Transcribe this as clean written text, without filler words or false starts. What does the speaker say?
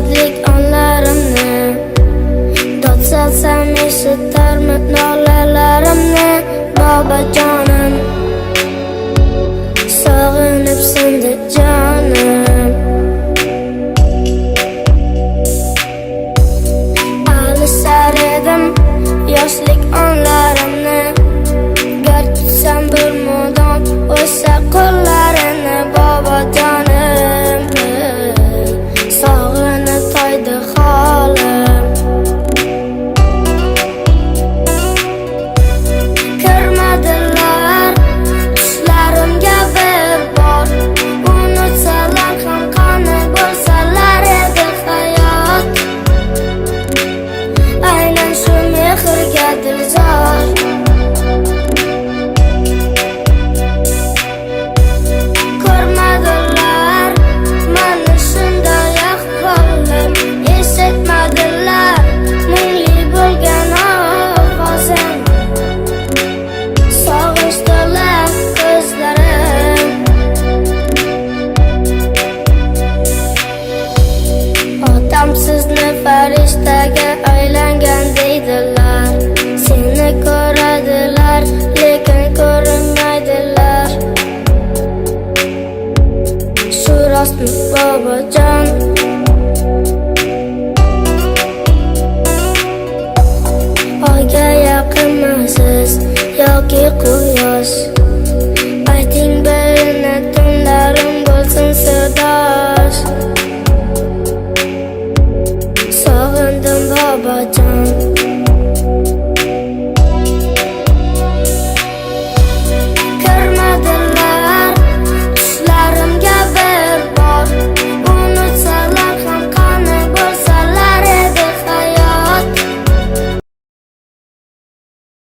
yoshlik onlarimni, dod solsam eshitarmi nolalarimni. Bobojonim, sog'inib sindi jonim. Alishar edim yoshlik onlarimni, gar tutsam bir mudom o'sha qo'llarini. Bobojonim, sog'inib toydi holim. Kirmadilar tushlarimga bir bor, unutsalar ham qani bo'lsalar edi hayot. Aynan shu mehrga dilzor, ko'rmadilar mani shunday ahvolim, eshitmadilar mungli bo'lgan ovozim. Sog'inch to'la ko'zlarim, otam sizni farishtaga aylangan deydilar. Seni ko'radilar, lekin ko'rinmaydilar. Shu rostmi bobojon? Oyga yaqinmisiz yoki quyosh?